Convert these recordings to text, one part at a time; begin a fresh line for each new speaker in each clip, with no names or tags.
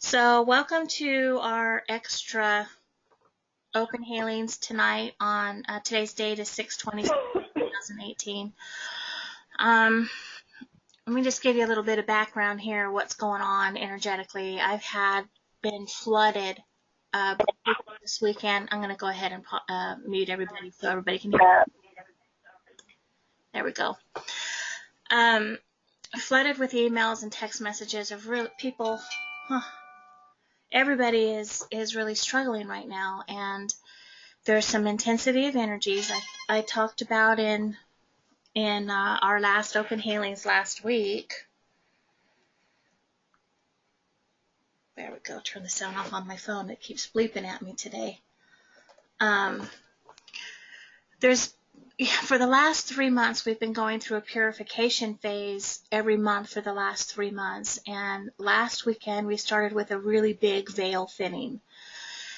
So welcome to our extra open healings tonight on today's date is 6/20/2018. Let me just give you a little bit of background here, what's going on energetically. I've been flooded this weekend. I'm going to go ahead and mute everybody so everybody can hear. There we go. Flooded with emails and text messages of people. Everybody is really struggling right now, and there's some intensity of energies I talked about in our last open healings last week. There we go. Turn the sound off on my phone. It keeps bleeping at me today. For the last 3 months, we've been going through a purification phase every month for the last 3 months. And last weekend, we started with a really big veil thinning.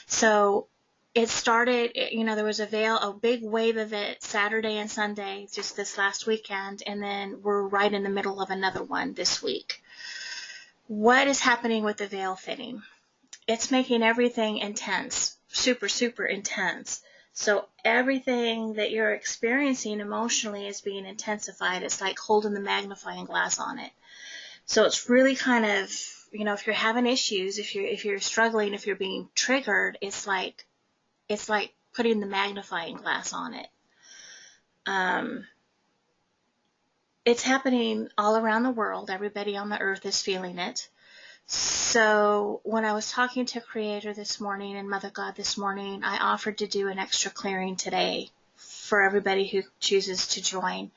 So it started, there was a big wave of it Saturday and Sunday, just this last weekend. And then we're right in the middle of another one this week. What is happening with the veil thinning? It's making everything intense, super, super intense. So everything that you're experiencing emotionally is being intensified. It's like holding the magnifying glass on it. So it's really kind of, if you're having issues, if you're struggling, if you're being triggered, it's like putting the magnifying glass on it. It's happening all around the world. Everybody on the earth is feeling it. So when I was talking to Creator this morning and Mother God this morning, I offered to do an extra clearing today for everybody who chooses to join.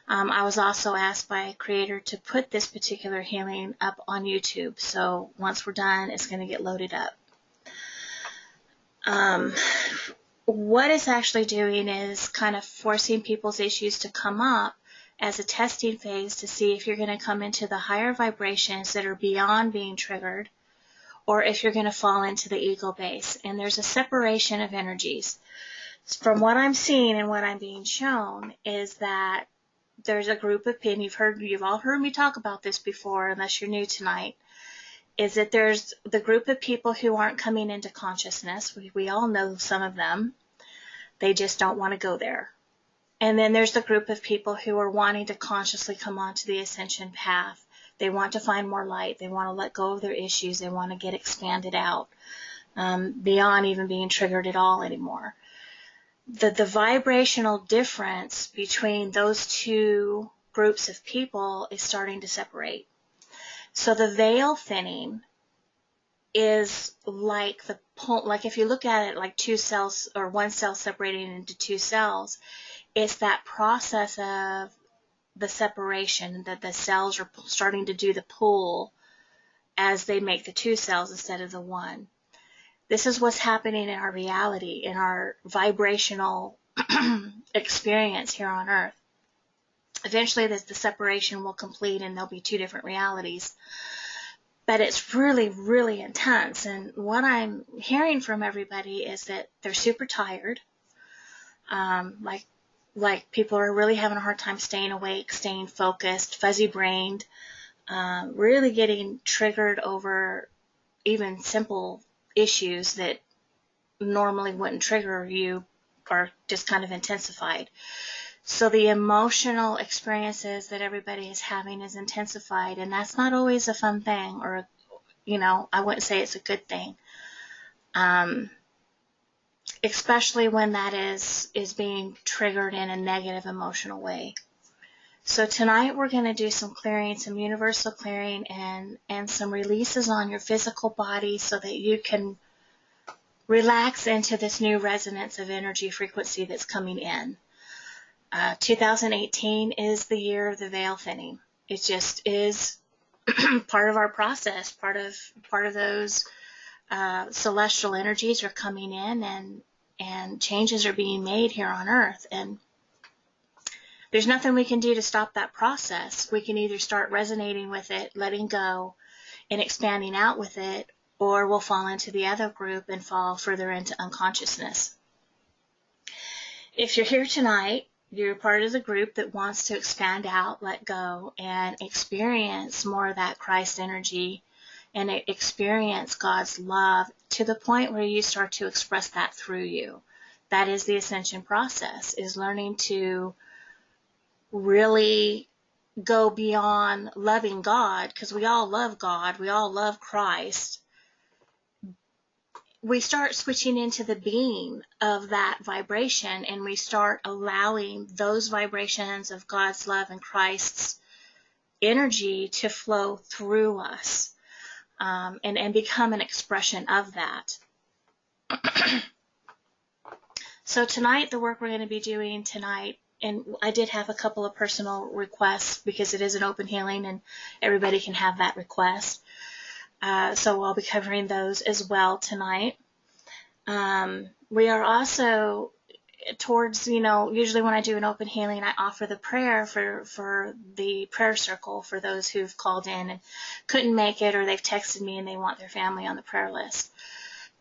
I was also asked by Creator to put this particular healing up on YouTube. So once we're done, it's going to get loaded up. What it's actually doing is kind of forcing people's issues to come up as a testing phase to see if you're going to come into the higher vibrations that are beyond being triggered, or if you're going to fall into the ego base. And there's a separation of energies. From what I'm seeing and what I'm being shown is that there's a group of people, you've all heard me talk about this before, unless you're new tonight, is that there's the group of people who aren't coming into consciousness. We all know some of them. They just don't want to go there. And then there's the group of people who are wanting to consciously come onto the ascension path. They want to find more light. They want to let go of their issues. They want to get expanded out beyond even being triggered at all anymore. The vibrational difference between those two groups of people is starting to separate. So the veil thinning is like if you look at it like two cells or one cell separating into two cells, it's that process of the separation that the cells are starting to do the pull as they make the two cells instead of the one. This is what's happening in our reality, in our vibrational experience here on Earth. Eventually, the separation will complete and there'll be two different realities. But it's really, really intense. And what I'm hearing from everybody is that they're super tired. Like people are really having a hard time staying awake, staying focused, fuzzy-brained, really getting triggered over even simple issues that normally wouldn't trigger you are just kind of intensified. So the emotional experiences that everybody is having is intensified, and that's not always a fun thing, or, I wouldn't say it's a good thing. Especially when that is being triggered in a negative emotional way. So tonight we're going to do some clearing, some universal clearing, and some releases on your physical body so that you can relax into this new resonance of energy frequency that's coming in. 2018 is the year of the veil thinning. It just is part of our process. Part of those celestial energies are coming in, and changes are being made here on Earth. And there's nothing we can do to stop that process. We can either start resonating with it, letting go, and expanding out with it, or we'll fall into the other group and fall further into unconsciousness. If you're here tonight, you're part of the group that wants to expand out, let go, and experience more of that Christ energy and experience God's love to the point where you start to express that through you. That is the ascension process, is learning to really go beyond loving God, because we all love God, we all love Christ. We start switching into the being of that vibration, and we start allowing those vibrations of God's love and Christ's energy to flow through us, and become an expression of that. So tonight, the work we're going to be doing tonight, and I did have a couple of personal requests because it is an open healing and everybody can have that request. So I'll be covering those as well tonight. We are also towards, usually when I do an open healing, I offer the prayer for the prayer circle for those who've called in and couldn't make it, or they've texted me and they want their family on the prayer list.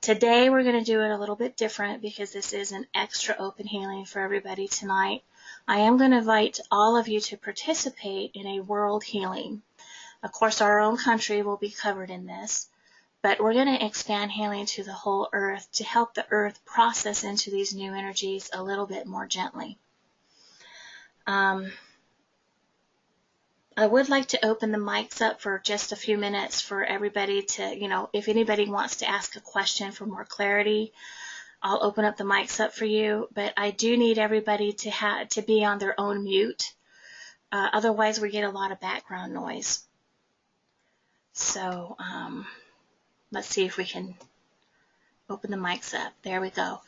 Today we're going to do it a little bit different because this is an extra open healing for everybody tonight. I am going to invite all of you to participate in a world healing. Of course, our own country will be covered in this, but we're going to expand healing to the whole earth to help the earth process into these new energies a little bit more gently. I would like to open the mics up for just a few minutes for everybody to, if anybody wants to ask a question for more clarity, I'll open up the mics up for you. But I do need everybody to be on their own mute. Otherwise, we get a lot of background noise. So let's see if we can open the mics up. There we go.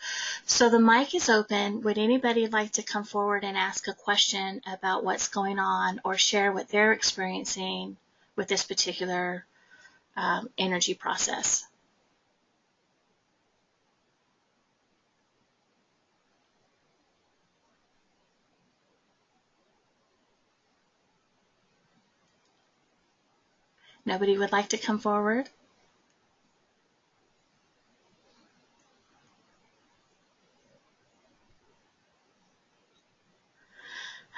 So the mic is open. Would anybody like to come forward and ask a question about what's going on or share what they're experiencing with this particular energy process? Nobody would like to come forward?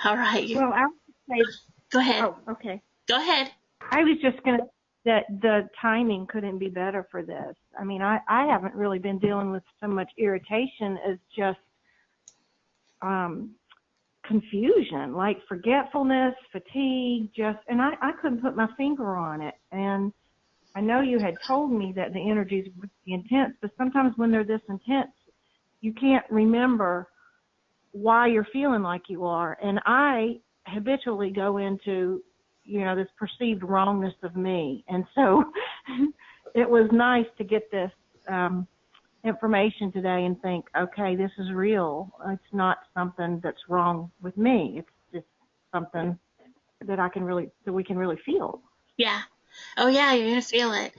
All right.
Well, I would say,
Go ahead.
oh, okay.
Go ahead.
I was just going to say that the timing couldn't be better for this. I mean, I haven't really been dealing with so much irritation as just confusion, like forgetfulness, fatigue, and I couldn't put my finger on it. And I know you had told me that the energies would be intense, but sometimes when they're this intense, you can't remember why you're feeling like you are. And I habitually go into, this perceived wrongness of me. And so it was nice to get this information today and think, okay, this is real. It's not something that's wrong with me. It's just something that we can really feel.
Yeah. Oh, yeah, you're going to feel it.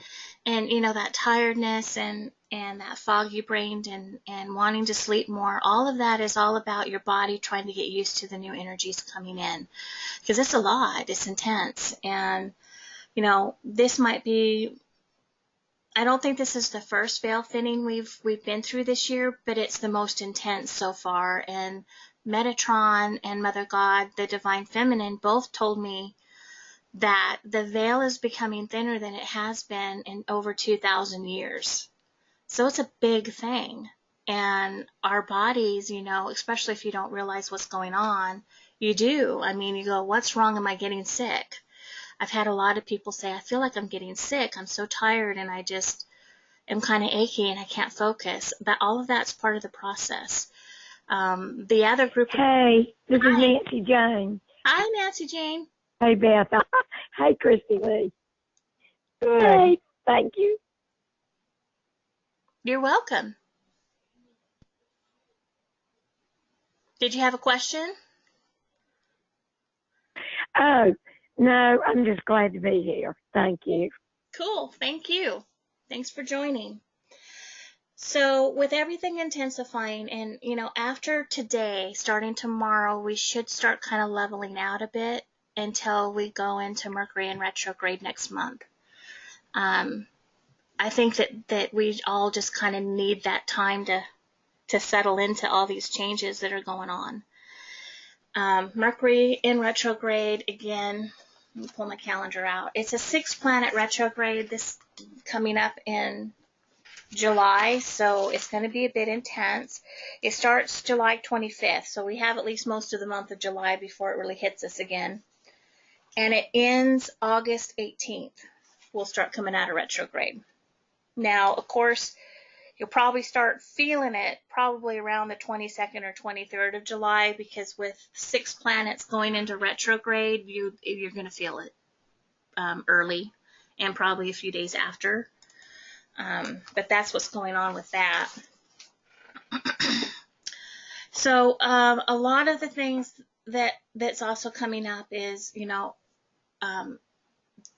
And, that tiredness and that foggy brain and wanting to sleep more, all of that is all about your body trying to get used to the new energies coming in. Because it's a lot. It's intense. And, this might be, I don't think this is the first veil thinning we've been through this year, but it's the most intense so far. And Metatron and Mother God, the Divine Feminine, both told me that the veil is becoming thinner than it has been in over 2,000 years. So it's a big thing. And our bodies, especially if you don't realize what's going on, you do. I mean, you go, what's wrong? Am I getting sick? I've had a lot of people say, I feel like I'm getting sick. I'm so tired and I just am kind of achy and I can't focus. But all of that's part of the process. The other group.
Hey, this is Nancy Jane.
Hi, Nancy Jane.
Hey, Beth. Hey, Christy Lee.
Good.
Hey, thank you.
You're welcome. Did you have a question?
Oh, no, I'm just glad to be here. Thank you.
Cool. Thank you. Thanks for joining. So with everything intensifying and, after today, starting tomorrow, we should start kind of leveling out a bit until we go into Mercury in retrograde next month. I think that we all just kind of need that time to settle into all these changes that are going on. Mercury in retrograde, again, Let me pull my calendar out. It's a 6-planet retrograde this coming up in July, so it's going to be a bit intense. It starts July 25th, so we have at least most of the month of July before it really hits us again. And it ends August 18th. We'll start coming out of retrograde. Now, of course, you'll probably start feeling it probably around the 22nd or 23rd of July, because with 6 planets going into retrograde, you're going to feel it early and probably a few days after. But that's what's going on with that. So a lot of the things that's also coming up is,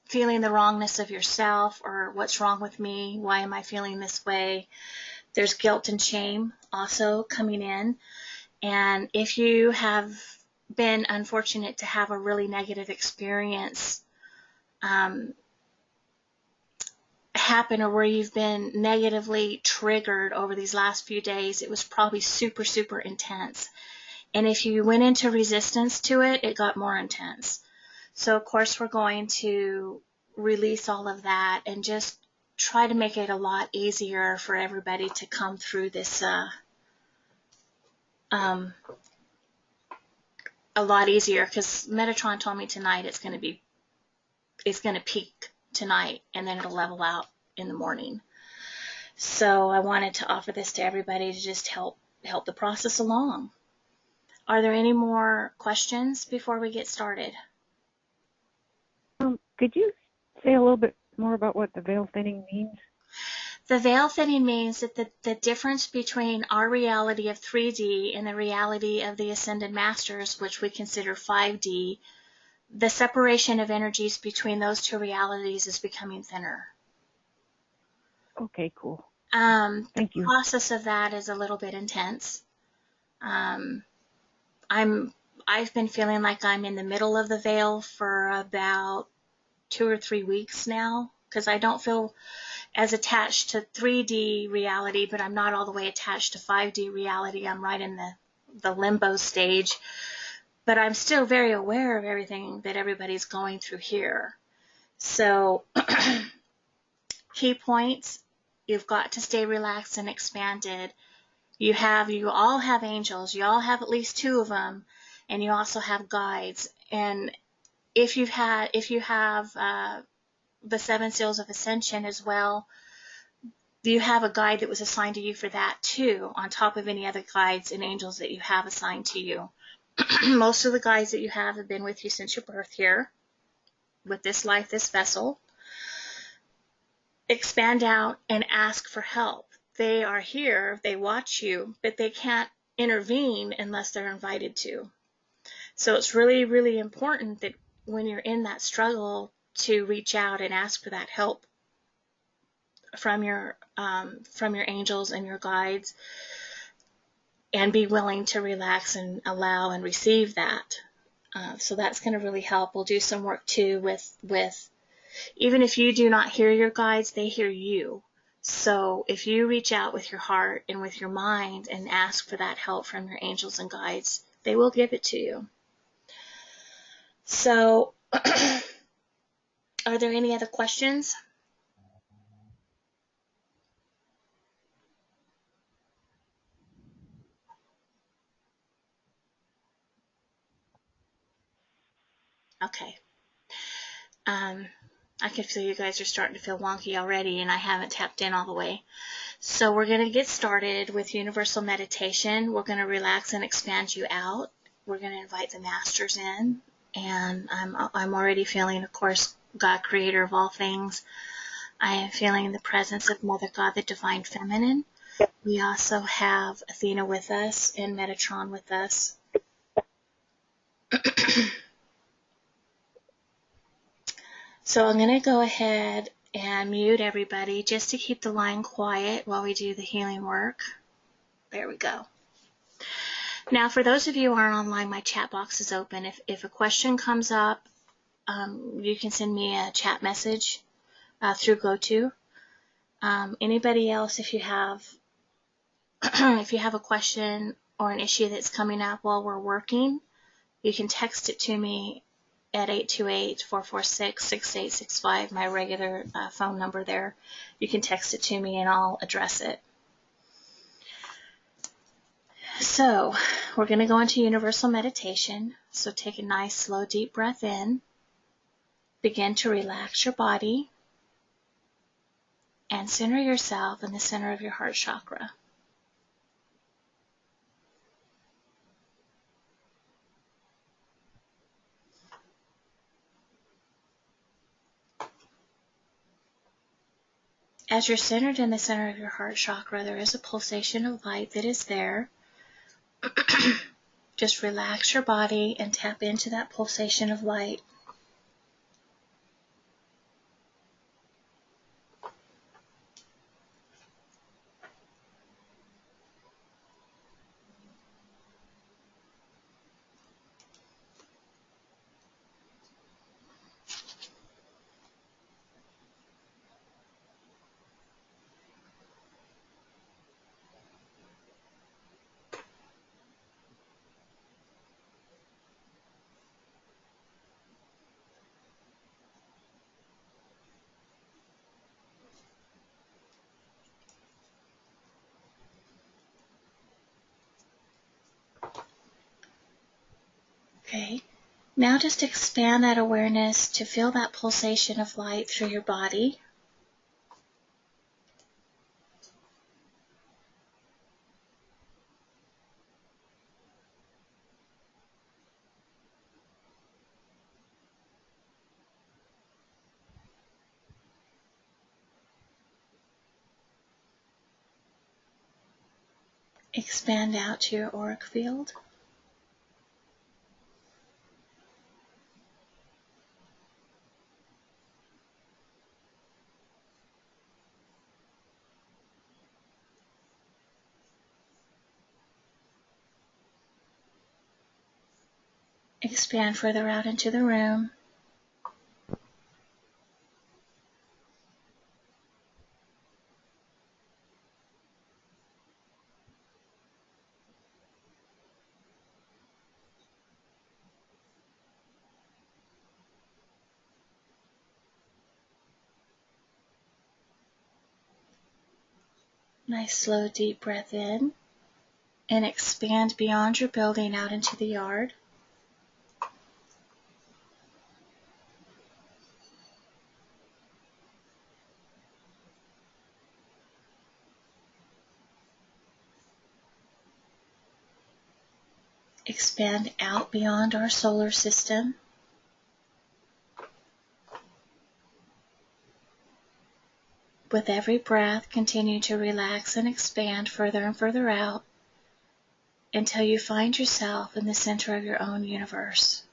feeling the wrongness of yourself, or what's wrong with me? Why am I feeling this way? There's guilt and shame also coming in. And if you have been unfortunate to have a really negative experience happen, or where you've been negatively triggered over these last few days, it was probably super, super intense. And if you went into resistance to it, it got more intense. So, of course, we're going to release all of that and just try to make it a lot easier for everybody to come through this, a lot easier, because Metatron told me tonight it's going to peak tonight, and then it'll level out in the morning. So I wanted to offer this to everybody to just help the process along. Are there any more questions before we get started?
Could you say a little bit more about what the veil thinning means?
The veil thinning means that the difference between our reality of 3D and the reality of the Ascended Masters, which we consider 5D, the separation of energies between those two realities is becoming thinner.
Okay, cool.
Thank you. The process of that is a little bit intense. I've been feeling like I'm in the middle of the veil for about 2 or 3 weeks now, because I don't feel as attached to 3D reality, but I'm not all the way attached to 5D reality. I'm right in the limbo stage, but I'm still very aware of everything that everybody's going through here. So key points: you've got to stay relaxed and expanded. You all have angels. You all have at least 2 of them, and you also have guides. And if you have the 7 seals of ascension as well, you have a guide that was assigned to you for that too, on top of any other guides and angels that you have assigned to you. Most of the guides that you have been with you since your birth here, with this life, this vessel. Expand out and ask for help. They are here, they watch you, but they can't intervene unless they're invited to. So it's really, really important that when you're in that struggle, to reach out and ask for that help from your angels and your guides, and be willing to relax and allow and receive that. So that's going to really help. We'll do some work too with even if you do not hear your guides, they hear you. So if you reach out with your heart and with your mind and ask for that help from your angels and guides, they will give it to you. So are there any other questions? Okay. I can feel you guys are starting to feel wonky already, and I haven't tapped in all the way. So we're going to get started with universal meditation. We're going to relax and expand you out. We're going to invite the masters in, and I'm already feeling, of course, God, creator of all things. I am feeling the presence of Mother God, the Divine Feminine. We also have Athena with us and Metatron with us. So I'm going to go ahead and mute everybody just to keep the line quiet while we do the healing work. There we go. Now, for those of you who are online, my chat box is open. If a question comes up, you can send me a chat message through GoTo. Anybody else, if you have a question or an issue that's coming up while we're working, you can text it to me at 828-446-6865, my regular phone number there. You can text it to me and I'll address it. So we're going to go into universal meditation. So take a nice, slow, deep breath in. Begin to relax your body and center yourself in the center of your heart chakra. As you're centered in the center of your heart chakra, there is a pulsation of light that is there. Just relax your body and tap into that pulsation of light. Okay. Now just expand that awareness to feel that pulsation of light through your body. Expand out to your auric field. Expand further out into the room. Nice slow deep breath in and expand beyond your building out into the yard. Expand out beyond our solar system. With every breath, continue to relax and expand further and further out until you find yourself in the center of your own universe.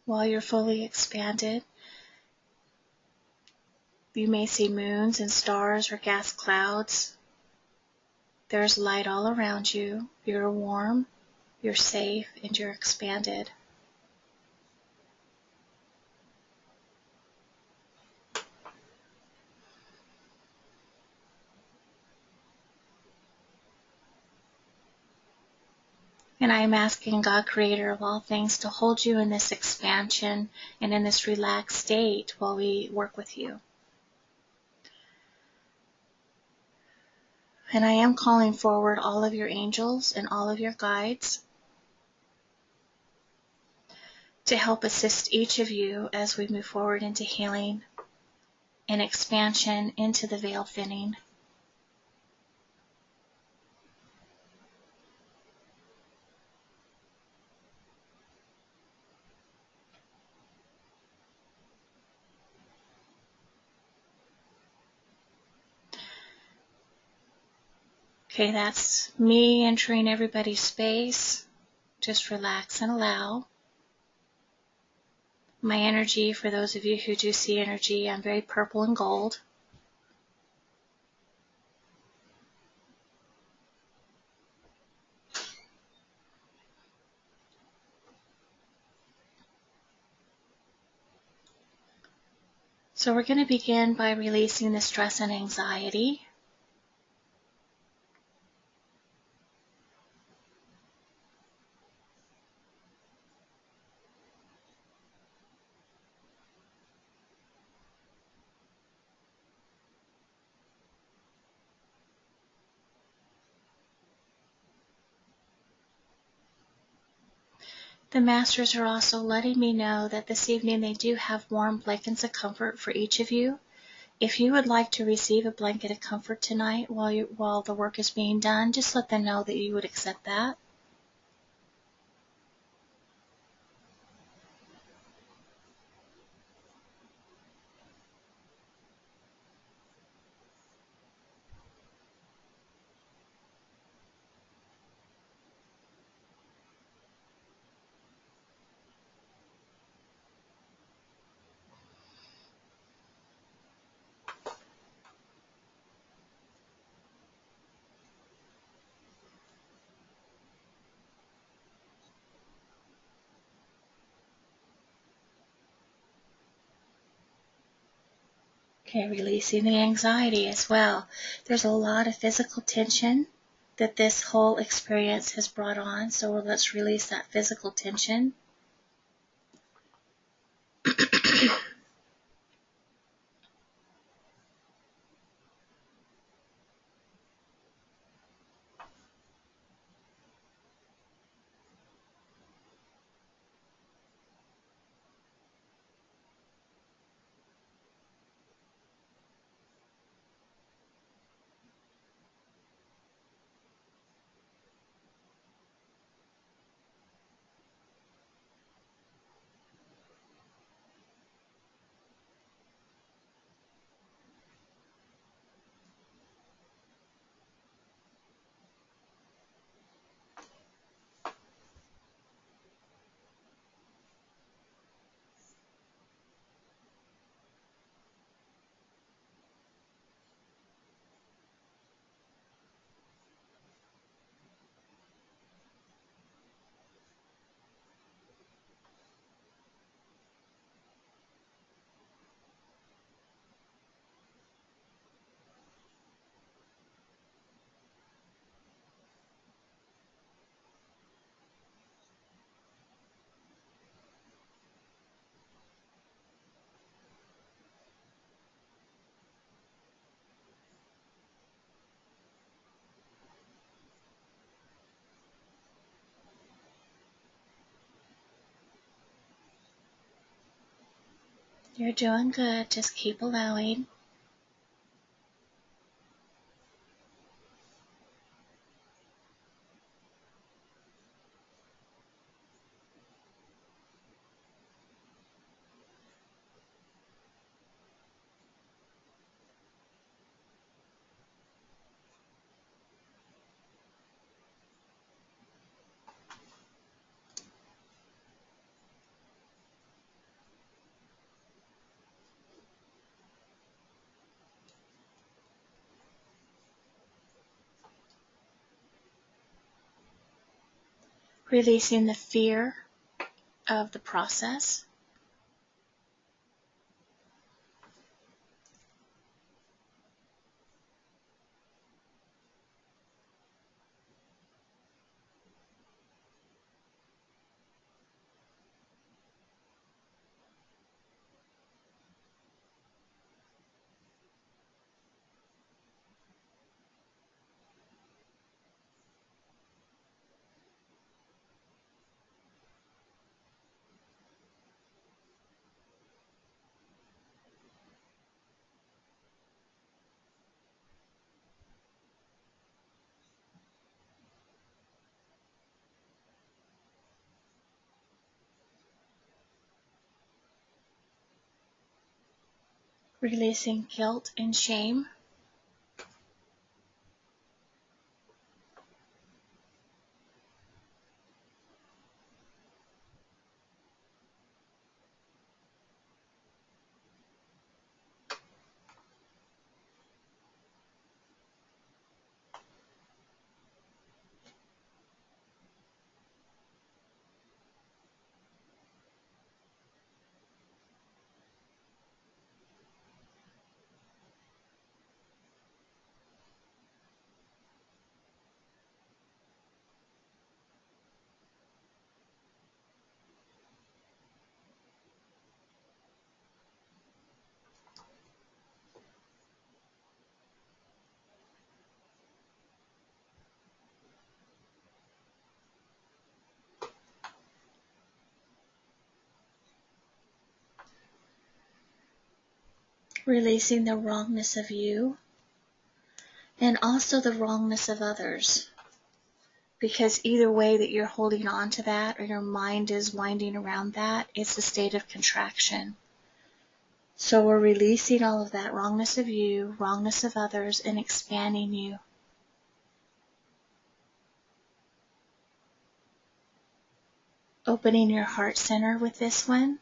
While you're fully expanded, you may see moons and stars or gas clouds. There's light all around you. You're warm, you're safe, and you're expanded. And I am asking God, Creator of all things, to hold you in this expansion and in this relaxed state while we work with you. And I am calling forward all of your angels and all of your guides to help assist each of you as we move forward into healing and expansion into the veil thinning. Okay, that's me entering everybody's space. Just relax and allow. My energy, for those of you who do see energy, I'm very purple and gold. So we're going to begin by releasing the stress and anxiety. The masters are also letting me know that this evening they do have warm blankets of comfort for each of you. If you would like to receive a blanket of comfort tonight while the work is being done, just let them know that you would accept that. Okay, releasing the anxiety as well. There's a lot of physical tension that this whole experience has brought on, so let's release that physical tension. You're doing good. Just keep allowing. Releasing the fear of the process. Releasing guilt and shame. releasing the wrongness of you and also the wrongness of others. Because either way that you're holding on to that or your mind is winding around that, it's a state of contraction. So we're releasing all of that wrongness of you, wrongness of others, and expanding you. Opening your heart center with this one.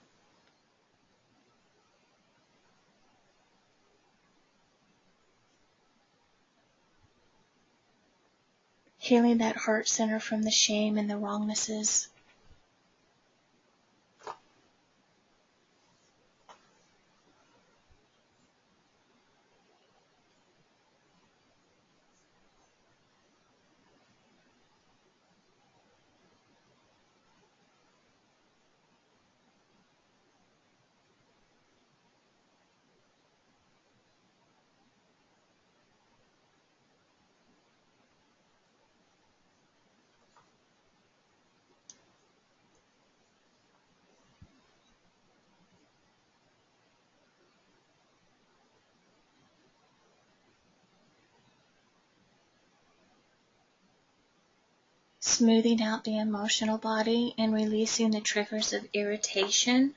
Healing that heart center from the shame and the wrongnesses. Smoothing out the emotional body and releasing the triggers of irritation.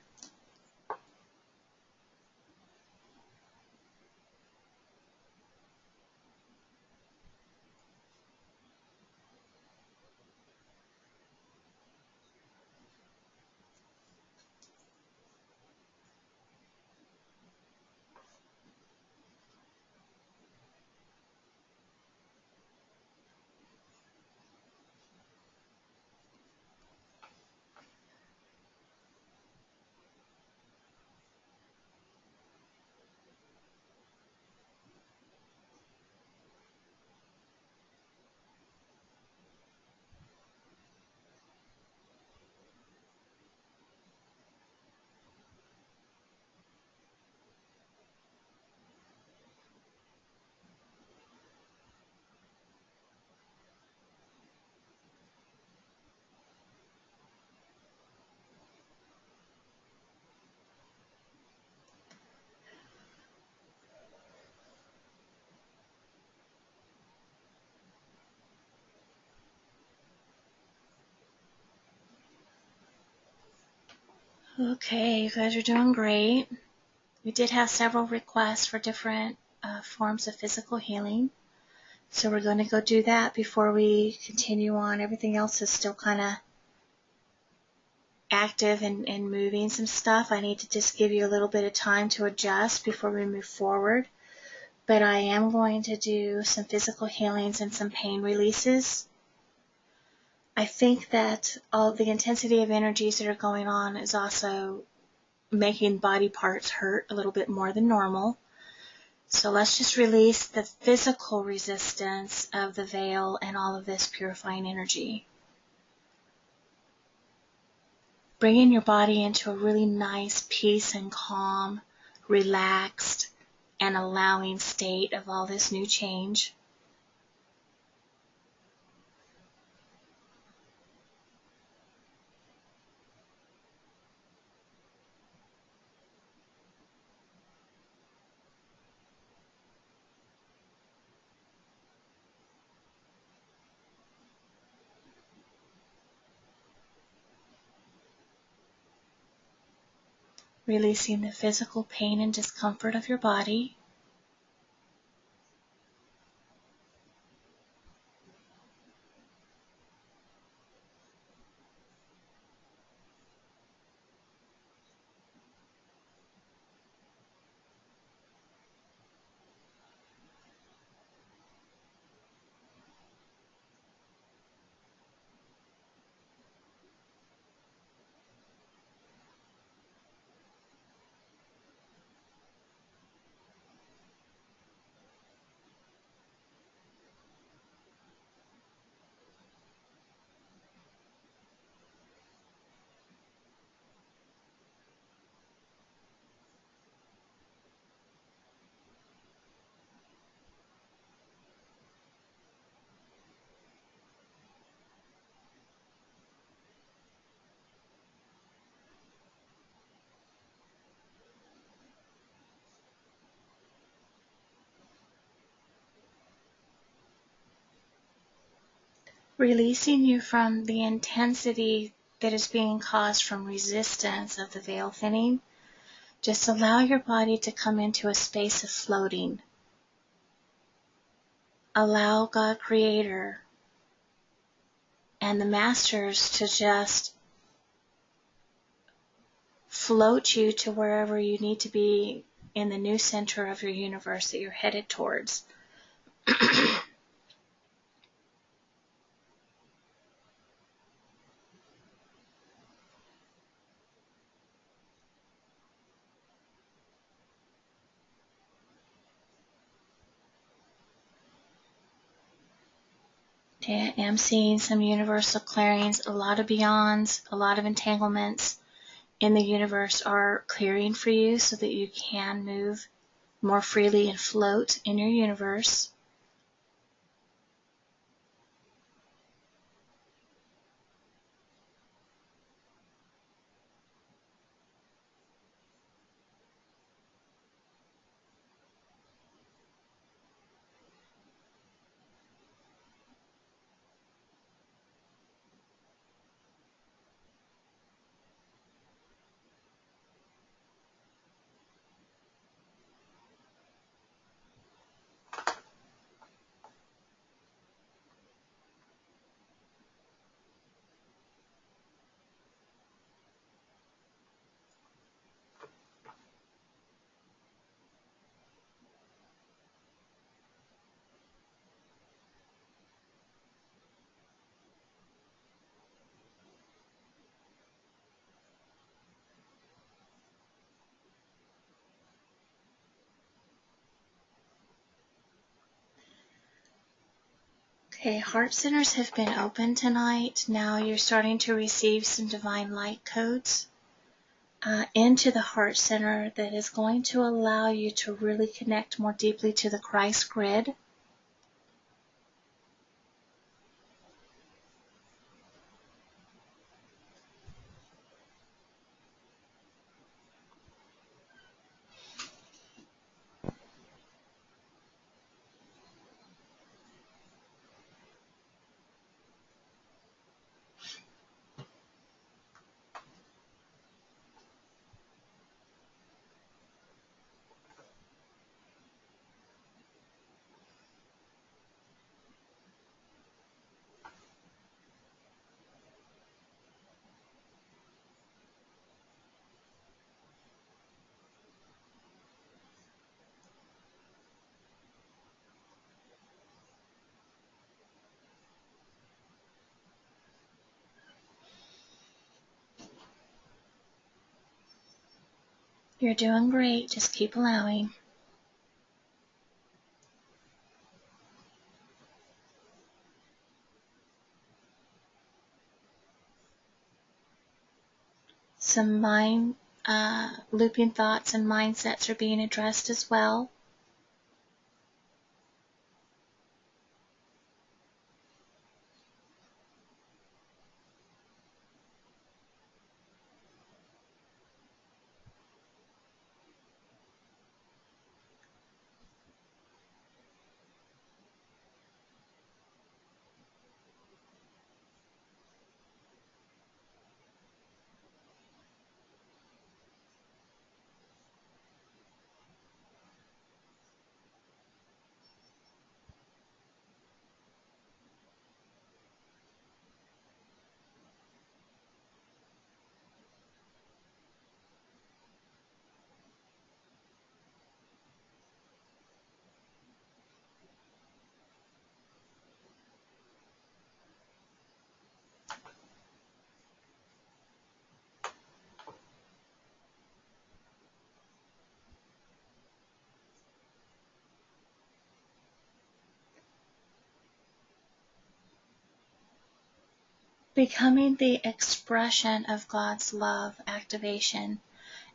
Okay, you guys are doing great. We did have several requests for different forms of physical healing. So we're going to go do that before we continue on. Everything else is still kind of active and moving some stuff. I need to just give you a little bit of time to adjust before we move forward. But I am going to do some physical healings and some pain releases. I think that all the intensity of energies that are going on is also making body parts hurt a little bit more than normal. So let's just release the physical resistance of the veil and all of this purifying energy. Bringing your body into a really nice peace and calm, relaxed, and allowing state of all this new change. Releasing the physical pain and discomfort of your body. releasing you from the intensity that is being caused from resistance of the veil thinning. Just allow your body to come into a space of floating. Allow God Creator and the Masters to just float you to wherever you need to be in the new center of your universe that you're headed towards. Okay, I am seeing some universal clearings, a lot of beyonds, a lot of entanglements in the universe are clearing for you so that you can move more freely and float in your universe. Okay, heart centers have been open tonight. Now you're starting to receive some divine light codes into the heart center that is going to allow you to really connect more deeply to the Christ grid. You're doing great. Just keep allowing. Some mind looping thoughts and mindsets are being addressed as well. Becoming the expression of God's love activation.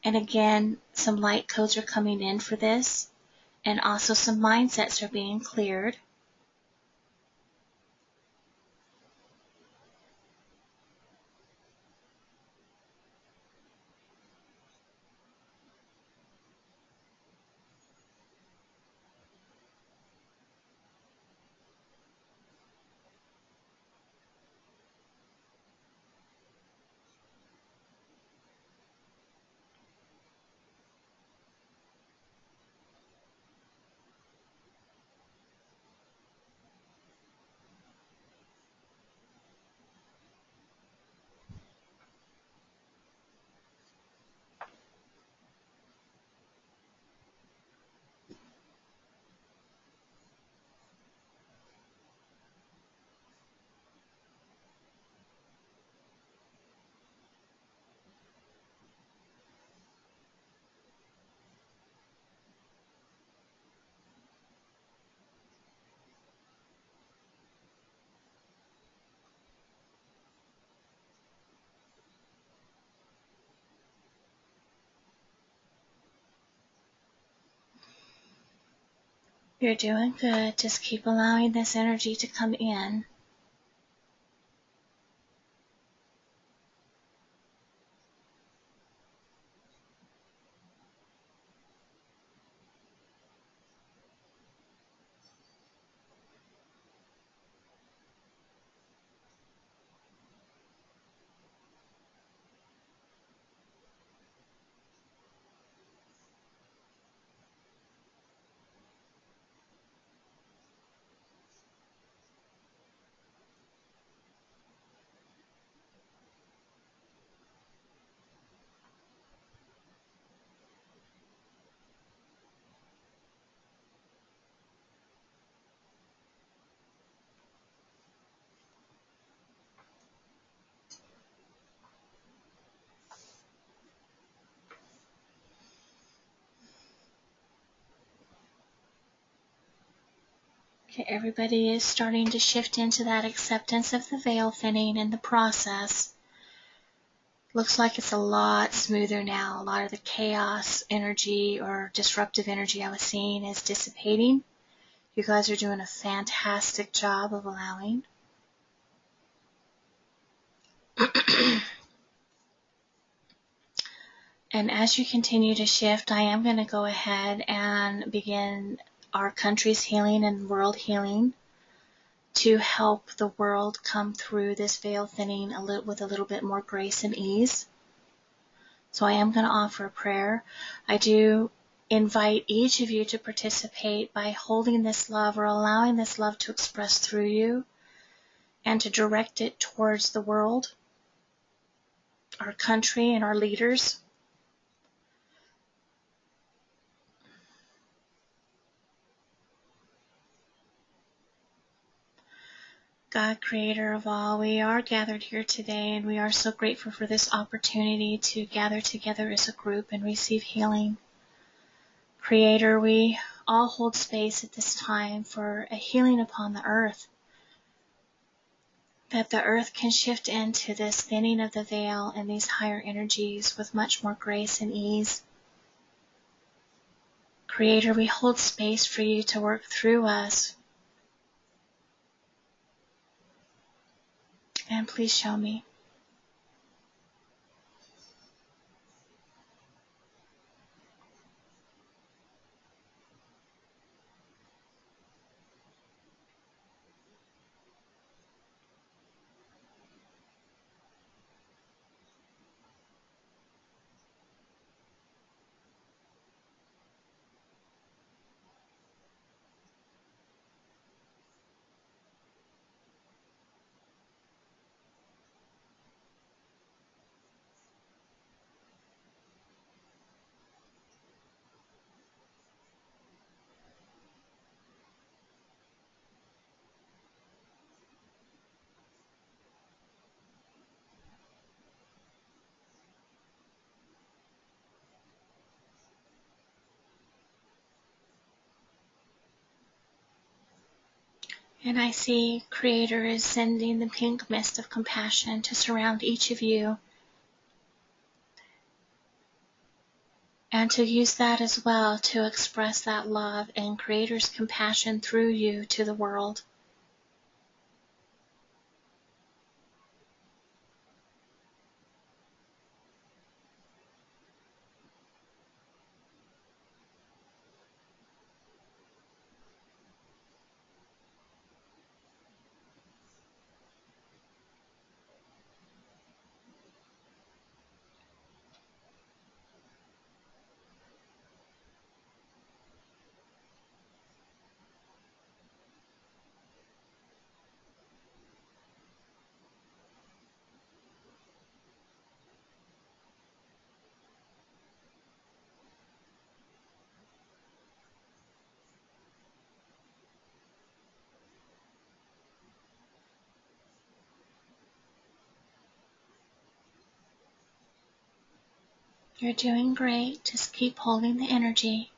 And again, some light codes are coming in for this, and also some mindsets are being cleared. You're doing good. Just keep allowing this energy to come in. Okay, everybody is starting to shift into that acceptance of the veil thinning in the process. Looks like it's a lot smoother now. A lot of the chaos energy or disruptive energy I was seeing is dissipating. You guys are doing a fantastic job of allowing. And as you continue to shift, I am going to go ahead and begin our country's healing and world healing to help the world come through this veil thinning with a little bit more grace and ease. So I am going to offer a prayer. I do invite each of you to participate by holding this love or allowing this love to express through you and to direct it towards the world, our country, and our leaders. God, creator of all, we are gathered here today, and we are so grateful for this opportunity to gather together as a group and receive healing. Creator, we all hold space at this time for a healing upon the earth, that the earth can shift into this thinning of the veil and these higher energies with much more grace and ease. Creator, we hold space for you to work through us. And please show me. And I see Creator is sending the pink mist of compassion to surround each of you, and to use that as well to express that love and Creator's compassion through you to the world. You're doing great. Just keep holding the energy.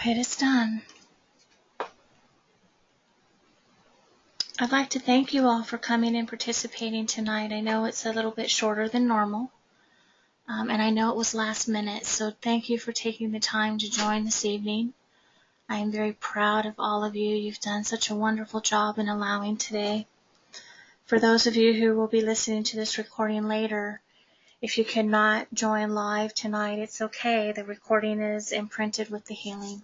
It is done. I'd like to thank you all for coming and participating tonight. I know it's a little bit shorter than normal, and I know it was last minute, so thank you for taking the time to join this evening. I am very proud of all of you. You've done such a wonderful job in allowing today. For those of you who will be listening to this recording later, if you cannot join live tonight, it's okay. The recording is imprinted with the healing.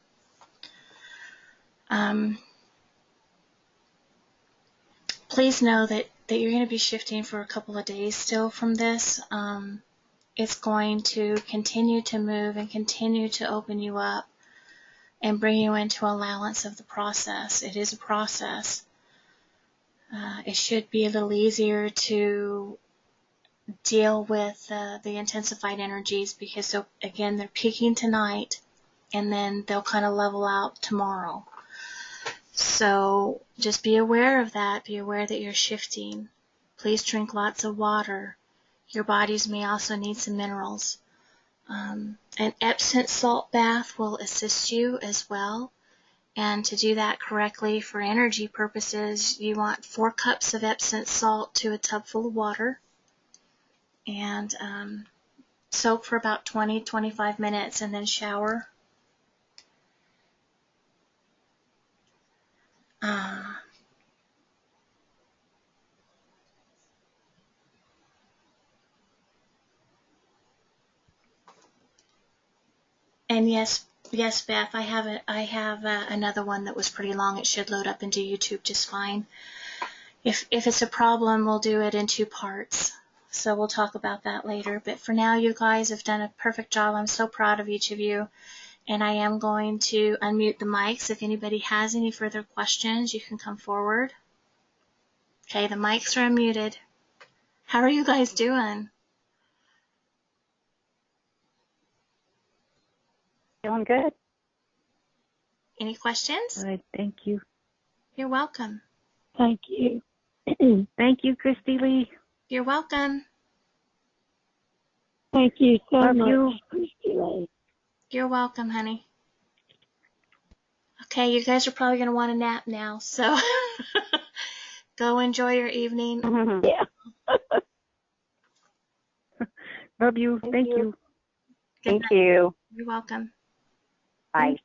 Please know that you're going to be shifting for a couple of days still from this. It's going to continue to move and continue to open you up and bring you into allowance of the process. It is a process. It should be a little easier to deal with the intensified energies because, again, they're peaking tonight and then they'll kind of level out tomorrow. So just be aware of that. Be aware that you're shifting. Please drink lots of water. Your bodies may also need some minerals. An Epsom salt bath will assist you as well. And to do that correctly for energy purposes, you want 4 cups of Epsom salt to a tub full of water. And soak for about 20-25 minutes and then shower. And yes, Beth, I have another one that was pretty long. It should load up into YouTube just fine. If it's a problem, we'll do it in 2 parts. So we'll talk about that later. But for now, you guys have done a perfect job. I'm so proud of each of you. And I am going to unmute the mics. If anybody has any further questions, you can come forward. Okay, the mics are unmuted. How are you guys doing?
Feeling good?
Any questions?
Good, thank you.
You're welcome.
Thank you.
Thank you, Christy Lee.
You're welcome.
Thank you so
Love
much,
you.
Christy Lee.
You're welcome, honey. Okay, you guys are probably going to want a nap now, so go enjoy your evening.
Yeah.
Love you. Thank you.
Good
Thank
night.
you.
You're welcome.
Bye.